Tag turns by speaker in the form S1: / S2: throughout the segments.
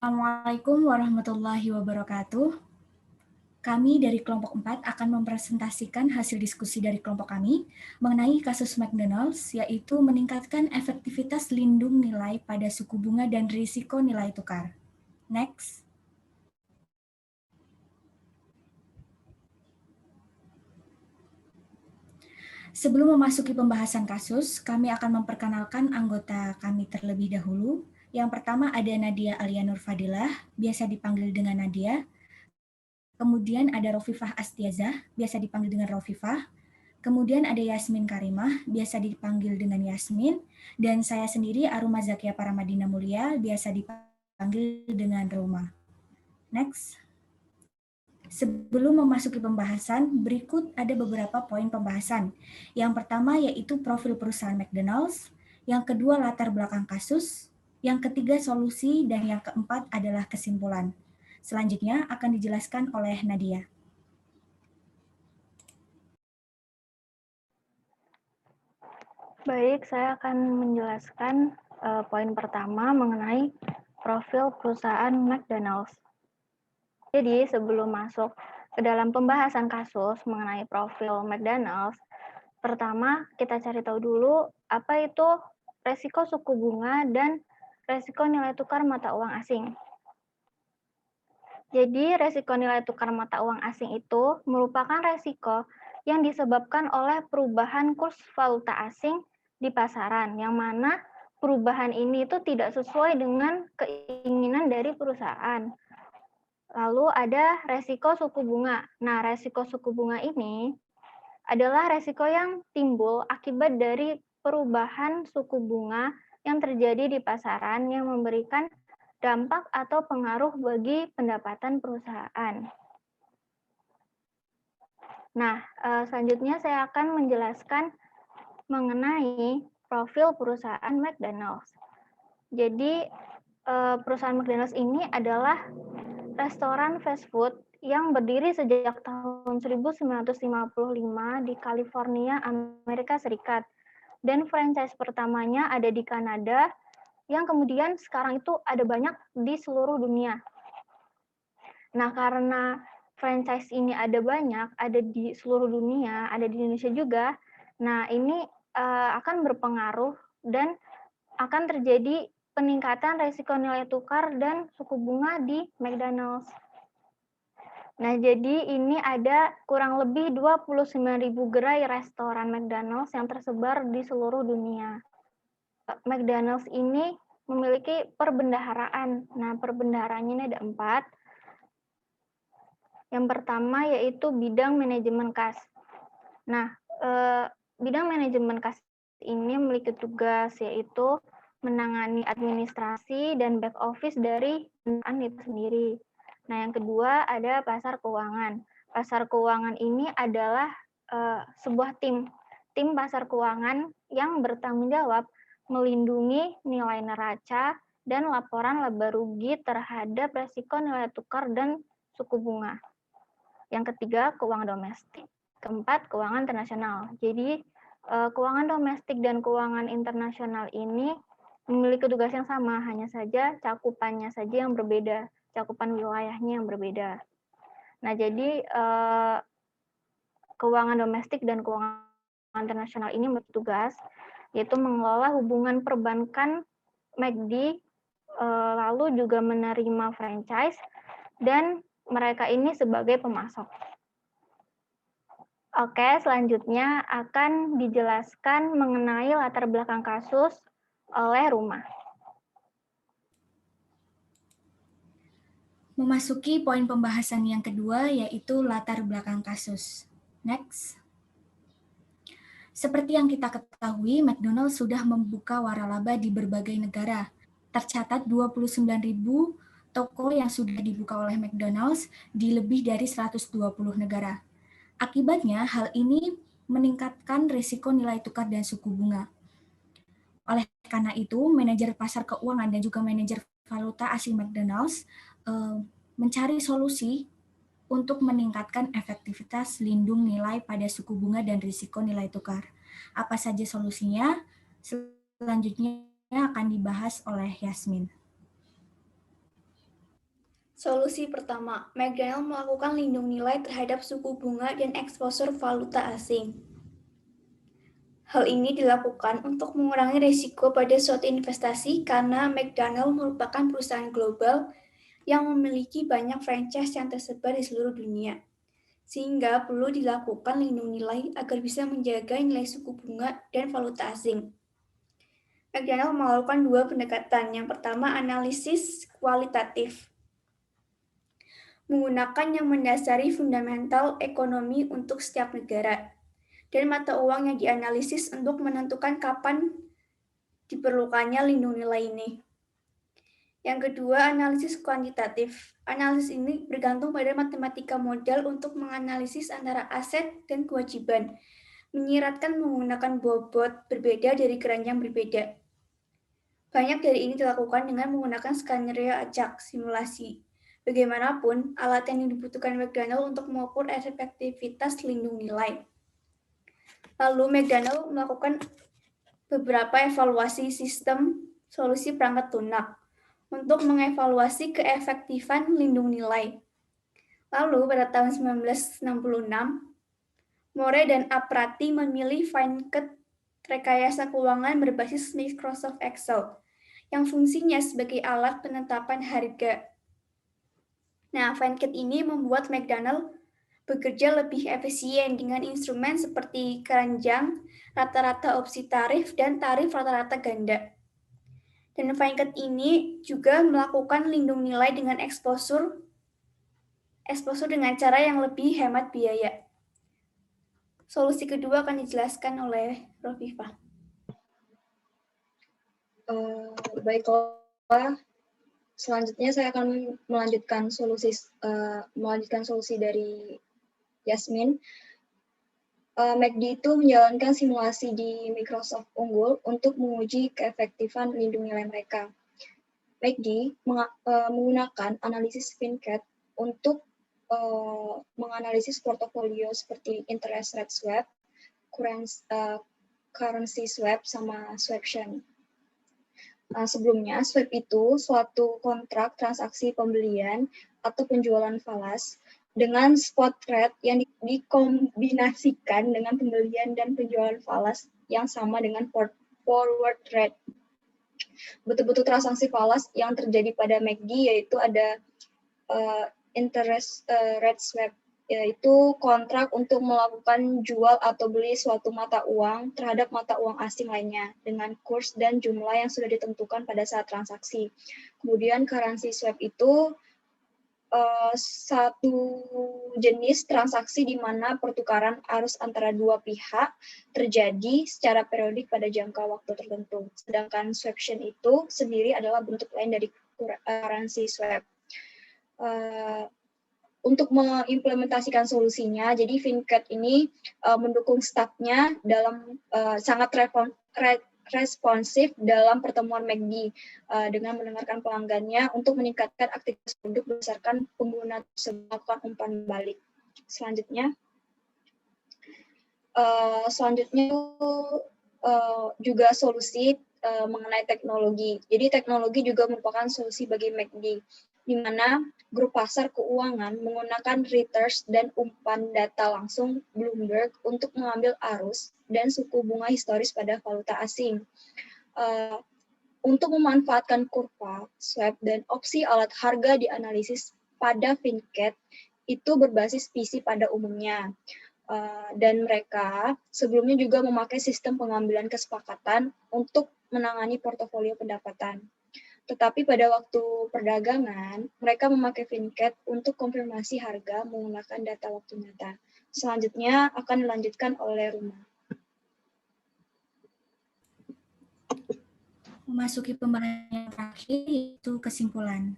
S1: Assalamualaikum warahmatullahi wabarakatuh. Kami dari kelompok 4 akan mempresentasikan hasil diskusi dari kelompok kami mengenai kasus McDonald's, yaitu meningkatkan efektivitas lindung nilai pada suku bunga dan risiko nilai tukar. Next. Sebelum memasuki pembahasan kasus, kami akan memperkenalkan anggota kami terlebih dahulu. Yang pertama ada Nadia Alianur Fadilah, biasa dipanggil dengan Nadia. Kemudian ada Rofifah Astiazah, biasa dipanggil dengan Rofifah. Kemudian ada Yasmin Karimah, biasa dipanggil dengan Yasmin. Dan saya sendiri Aruma Zakia Paramadina Mulia, biasa dipanggil dengan Roma. Next. Sebelum memasuki pembahasan, berikut ada beberapa poin pembahasan. Yang pertama yaitu profil perusahaan McDonald's, yang kedua latar belakang kasus, yang ketiga solusi, dan yang keempat adalah kesimpulan. Selanjutnya akan dijelaskan oleh Nadia.
S2: Baik, saya akan menjelaskan poin pertama mengenai profil perusahaan McDonald's. Jadi, sebelum masuk ke dalam pembahasan kasus mengenai profil McDonald's, pertama kita cari tahu dulu apa itu resiko suku bunga dan resiko nilai tukar mata uang asing. Jadi, resiko nilai tukar mata uang asing itu merupakan resiko yang disebabkan oleh perubahan kurs valuta asing di pasaran, yang mana perubahan ini itu tidak sesuai dengan keinginan dari perusahaan. Lalu ada resiko suku bunga. Nah, resiko suku bunga ini adalah resiko yang timbul akibat dari perubahan suku bunga yang terjadi di pasaran yang memberikan dampak atau pengaruh bagi pendapatan perusahaan. Nah, selanjutnya saya akan menjelaskan mengenai profil perusahaan McDonald's. Jadi, perusahaan McDonald's ini adalah restoran fast food yang berdiri sejak tahun 1955 di California, Amerika Serikat. Dan franchise pertamanya ada di Kanada, yang kemudian sekarang itu ada banyak di seluruh dunia. Nah, karena franchise ini ada banyak, ada di seluruh dunia, ada di Indonesia juga. Nah, ini akan berpengaruh dan akan terjadi peningkatan resiko nilai tukar dan suku bunga di McDonald's. Nah, jadi ini ada kurang lebih 29.000 gerai restoran McDonald's yang tersebar di seluruh dunia. McDonald's ini memiliki perbendaharaan. Nah, perbendaharaannya ini ada 4. Yang pertama yaitu bidang manajemen kas. Nah, bidang manajemen kas ini memiliki tugas yaitu menangani administrasi dan back office dari perusahaan itu sendiri. Nah, yang kedua ada pasar keuangan. Pasar keuangan ini adalah sebuah tim pasar keuangan yang bertanggung jawab melindungi nilai neraca dan laporan laba rugi terhadap resiko nilai tukar dan suku bunga. Yang ketiga, keuangan domestik. Keempat, keuangan internasional. Jadi, keuangan domestik dan keuangan internasional ini memiliki tugas yang sama, hanya saja cakupannya saja yang berbeda, cakupan wilayahnya yang berbeda. Nah, jadi keuangan domestik dan keuangan internasional ini bertugas, yaitu mengelola hubungan perbankan McD, lalu juga menerima franchise, dan mereka ini sebagai pemasok. Oke, selanjutnya akan dijelaskan mengenai latar belakang kasus oleh Ruma.
S1: Memasuki poin pembahasan yang kedua yaitu latar belakang kasus. Next. Seperti yang kita ketahui, McDonald's sudah membuka waralaba di berbagai negara. Tercatat 29.000 toko yang sudah dibuka oleh McDonald's di lebih dari 120 negara. Akibatnya, hal ini meningkatkan risiko nilai tukar dan suku bunga. Oleh karena itu, manajer pasar keuangan dan juga manajer valuta asing McDonald's mencari solusi untuk meningkatkan efektivitas lindung nilai pada suku bunga dan risiko nilai tukar. Apa saja solusinya? Selanjutnya akan dibahas oleh Yasmin.
S3: Solusi pertama, McDonald melakukan lindung nilai terhadap suku bunga dan eksposur valuta asing. Hal ini dilakukan untuk mengurangi risiko pada suatu investasi karena McDonald merupakan perusahaan global yang memiliki banyak franchise yang tersebar di seluruh dunia. Sehingga perlu dilakukan lindung nilai agar bisa menjaga nilai suku bunga dan valuta asing. McDonald melakukan dua pendekatan. Yang pertama, analisis kualitatif, menggunakan yang mendasari fundamental ekonomi untuk setiap negara dan mata uang yang dianalisis untuk menentukan kapan diperlukannya lindung nilai ini. Yang kedua, analisis kuantitatif. Analisis ini bergantung pada matematika modal untuk menganalisis antara aset dan kewajiban, menyiratkan menggunakan bobot berbeda dari keranjang berbeda. Banyak dari ini dilakukan dengan menggunakan skenario acak, simulasi. Bagaimanapun, alat yang dibutuhkan McDonald untuk mengukur efektivitas lindung nilai. Lalu McDonald melakukan beberapa evaluasi sistem solusi perangkat lunak untuk mengevaluasi keefektifan lindung nilai. Lalu pada tahun 1966, More dan Aprati memilih Finecast rekayasa keuangan berbasis Microsoft Excel yang fungsinya sebagai alat penetapan harga. Nah, Finecast ini membuat McDonald bekerja lebih efisien dengan instrumen seperti keranjang, rata-rata opsi tarif, dan tarif rata-rata ganda. Dan Finecast ini juga melakukan lindung nilai dengan eksposur dengan cara yang lebih hemat biaya. Solusi kedua akan dijelaskan oleh Rofifah.
S4: Baiklah, selanjutnya saya akan melanjutkan solusi dari Yasmin. McD itu menjalankan simulasi di Microsoft Unggul untuk menguji keefektifan lindung nilai mereka. McD menggunakan analisis Finecast untuk menganalisis portofolio seperti interest rate swap, currency swap, sama swaption. Sebelumnya, swap itu suatu kontrak transaksi pembelian atau penjualan falas dengan spot rate yang dikombinasikan dengan pembelian dan penjualan falas yang sama dengan forward rate. Betul-betul transaksi falas yang terjadi pada McD yaitu ada interest rate swap, yaitu kontrak untuk melakukan jual atau beli suatu mata uang terhadap mata uang asing lainnya dengan kurs dan jumlah yang sudah ditentukan pada saat transaksi. Kemudian currency swap itu satu jenis transaksi di mana pertukaran arus antara dua pihak terjadi secara periodik pada jangka waktu tertentu. Sedangkan swaption itu sendiri adalah bentuk lain dari currency swap. Untuk mengimplementasikan solusinya, jadi Finecast ini mendukung staffnya dalam sangat responsif dalam pertemuan McD dengan mendengarkan pelanggannya untuk meningkatkan aktivitas produk berdasarkan pengguna melakukan umpan balik. Selanjutnya juga solusi mengenai teknologi. Jadi teknologi juga merupakan solusi bagi McD, di mana grup pasar keuangan menggunakan reuters dan umpan data langsung Bloomberg untuk mengambil arus dan suku bunga historis pada valuta asing. Untuk memanfaatkan kurva, swap, dan opsi alat harga dianalisis pada Finecast itu berbasis PC pada umumnya. Dan mereka sebelumnya juga memakai sistem pengambilan kesepakatan untuk menangani portofolio pendapatan. Tetapi pada waktu perdagangan, mereka memakai Finecast untuk konfirmasi harga menggunakan data waktu nyata. Selanjutnya akan dilanjutkan oleh Ruma.
S1: Memasuki pembahasan yang terakhir, yaitu kesimpulan.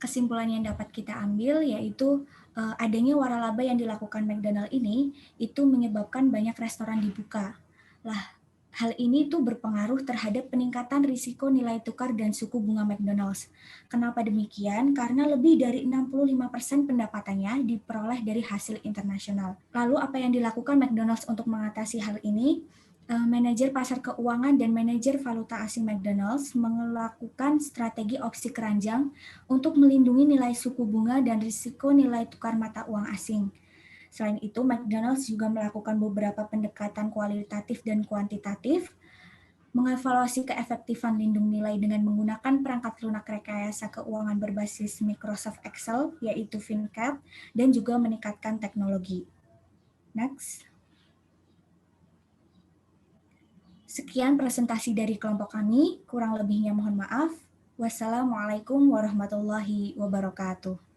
S1: Kesimpulan yang dapat kita ambil yaitu adanya waralaba yang dilakukan McDonald ini itu menyebabkan banyak restoran dibuka. Hal ini tuh berpengaruh terhadap peningkatan risiko nilai tukar dan suku bunga McDonald's. Kenapa demikian? Karena lebih dari 65% pendapatannya diperoleh dari hasil internasional. Lalu apa yang dilakukan McDonald's untuk mengatasi hal ini? Manajer pasar keuangan dan manajer valuta asing McDonald's melakukan strategi opsi keranjang untuk melindungi nilai suku bunga dan risiko nilai tukar mata uang asing. Selain itu, McDonald's juga melakukan beberapa pendekatan kualitatif dan kuantitatif, mengevaluasi keefektifan lindung nilai dengan menggunakan perangkat lunak rekayasa keuangan berbasis Microsoft Excel, yaitu FinCAD, dan juga meningkatkan teknologi. Next. Sekian presentasi dari kelompok kami, kurang lebihnya mohon maaf. Wassalamualaikum warahmatullahi wabarakatuh.